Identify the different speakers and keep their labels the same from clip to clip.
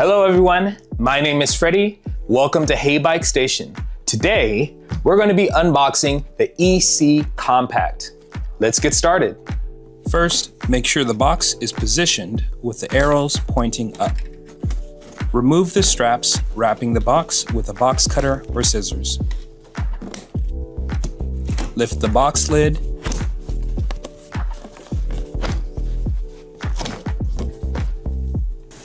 Speaker 1: Hello everyone, my name is Freddie. Welcome to Heybike Station. Today, we're going to be unboxing the EC Compact. Let's get started.
Speaker 2: First, make sure the box is positioned with the arrows pointing up. Remove the straps, wrapping the box with a box cutter or scissors. Lift the box lid.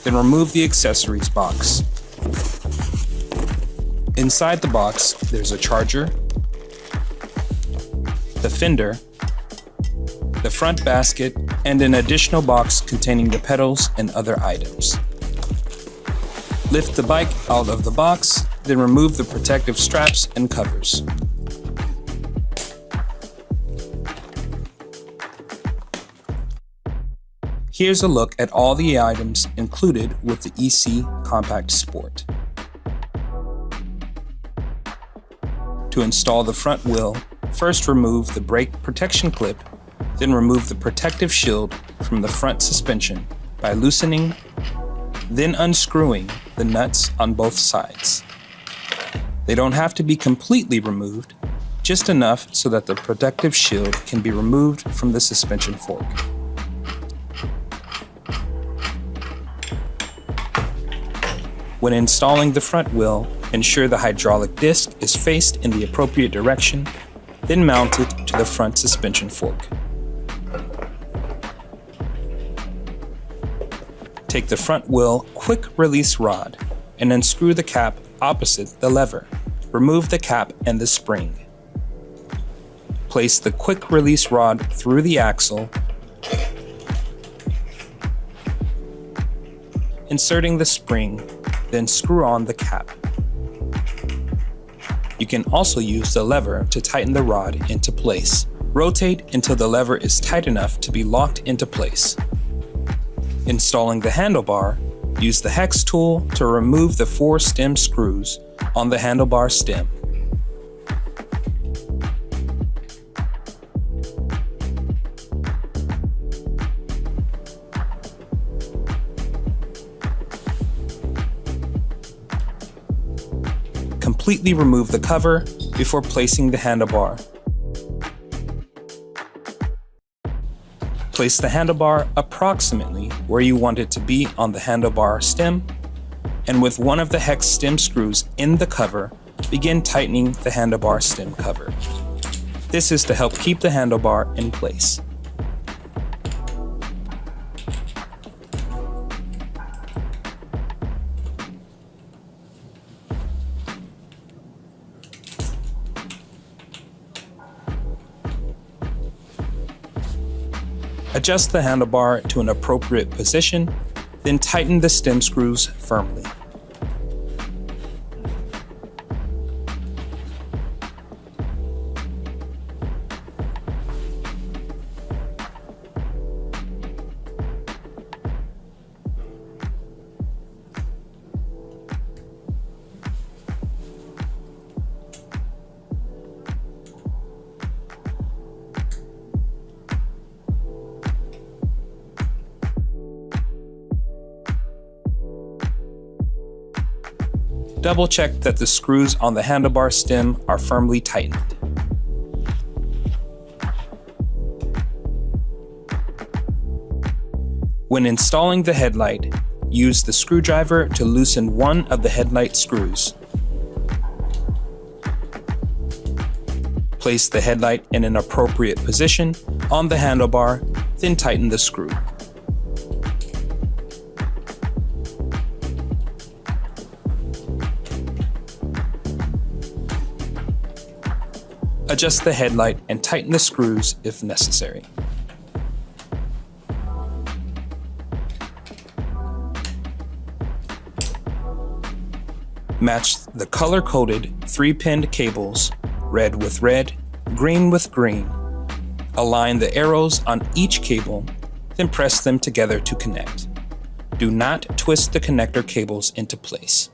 Speaker 2: Then remove the accessories box. Inside the box, there's a charger, the fender, the front basket, and an additional box containing the pedals and other items. Lift the bike out of the box, then remove the protective straps and covers. Here's a look at all the items included with the EC Compact Sport. To install the front wheel, first remove the brake protection clip, then remove the protective shield from the front suspension by loosening, then unscrewing the nuts on both sides. They don't have to be completely removed, just enough so that the protective shield can be removed from the suspension fork. When installing the front wheel, ensure the hydraulic disc is faced in the appropriate direction, then mount it to the front suspension fork. Take the front wheel quick release rod and unscrew the cap opposite the lever. Remove the cap and the spring. Place the quick release rod through the axle, inserting the spring, then screw on the cap. You can also use the lever to tighten the rod into place. Rotate until the lever is tight enough to be locked into place. Installing the handlebar, use the hex tool to remove the 4 stem screws on the handlebar stem. Completely remove the cover before placing the handlebar. Place the handlebar approximately where you want it to be on the handlebar stem, and with one of the hex stem screws in the cover, begin tightening the handlebar stem cover. This is to help keep the handlebar in place. Adjust the handlebar to an appropriate position, then tighten the stem screws firmly. Double check that the screws on the handlebar stem are firmly tightened. When installing the headlight, use the screwdriver to loosen one of the headlight screws. Place the headlight in an appropriate position on the handlebar, then tighten the screw. Adjust the headlight and tighten the screws if necessary. Match the color-coded 3-pinned cables, red with red, green with green. Align the arrows on each cable, then press them together to connect. Do not twist the connector cables into place.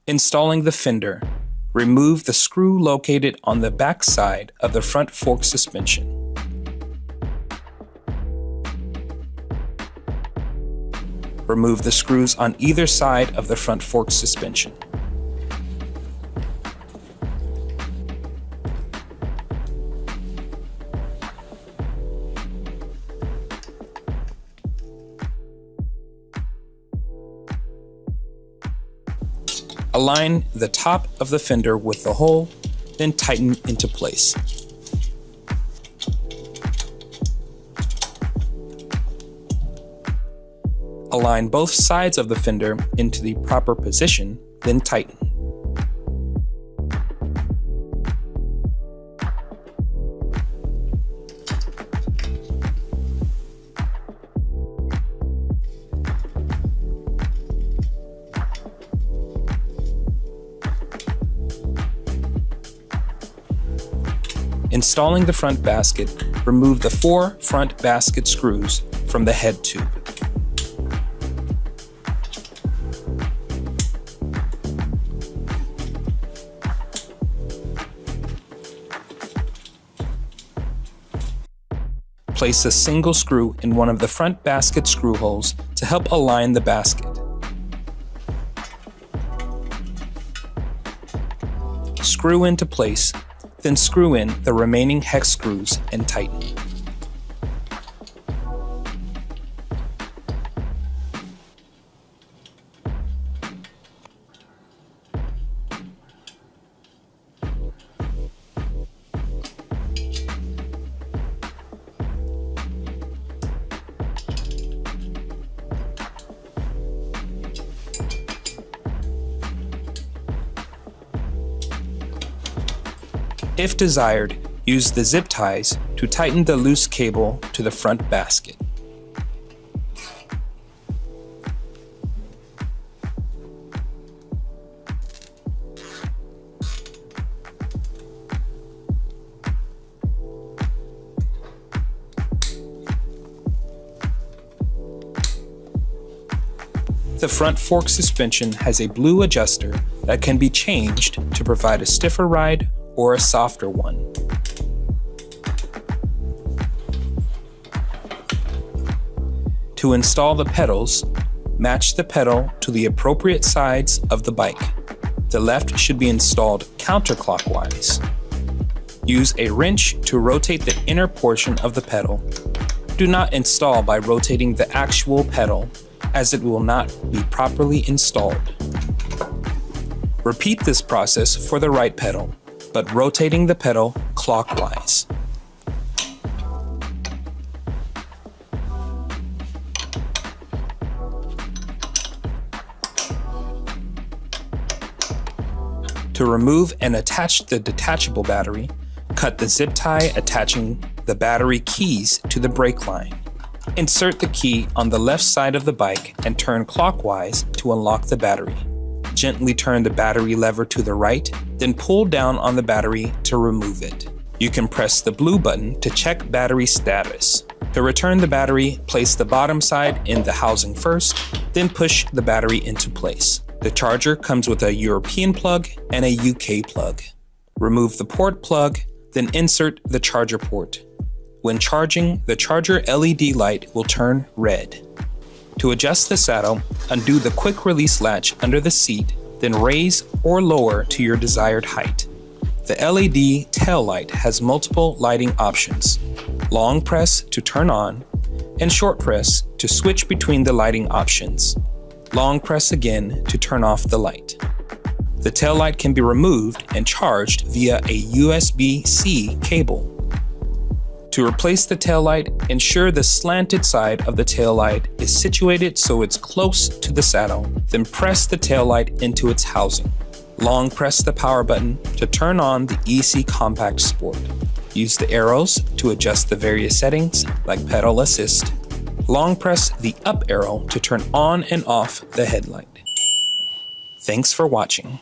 Speaker 2: Installing the fender. Remove the screw located on the back side of the front fork suspension. remove the screws on either side of the front fork suspension. Align the top of the fender with the hole, then tighten into place. Align both sides of the fender into the proper position, then tighten. Installing the front basket, remove the 4 front basket screws from the head tube. Place a single screw in one of the front basket screw holes to help align the basket. Screw into place, then screw in the remaining hex screws and tighten. If desired, use the zip ties to tighten the loose cable to the front basket. The front fork suspension has a blue adjuster that can be changed to provide a stiffer ride or a softer one. To install the pedals, match the pedal to the appropriate sides of the bike. The left should be installed counterclockwise. Use a wrench to rotate the inner portion of the pedal. Do not install by rotating the actual pedal, as it will not be properly installed. Repeat this process for the right pedal, but rotating the pedal clockwise. To remove and attach the detachable battery, cut the zip tie attaching the battery keys to the brake line. Insert the key on the left side of the bike and turn clockwise to unlock the battery. Gently turn the battery lever to the right, then pull down on the battery to remove it. You can press the blue button to check battery status. To return the battery, place the bottom side in the housing first, then push the battery into place. The charger comes with a European plug and a UK plug. Remove the port plug, then insert the charger port. When charging, the charger LED light will turn red. To adjust the saddle, undo the quick release latch under the seat, then raise or lower to your desired height. The LED tail light has multiple lighting options: long press to turn on, and short press to switch between the lighting options. Long press again to turn off the light. The tail light can be removed and charged via a USB-C cable. To replace the taillight, ensure the slanted side of the taillight is situated so it's close to the saddle, then press the taillight into its housing. Long press the power button to turn on the EC Compact Sport. Use the arrows to adjust the various settings, like pedal assist. Long press the up arrow to turn on and off the headlight. Thanks for watching.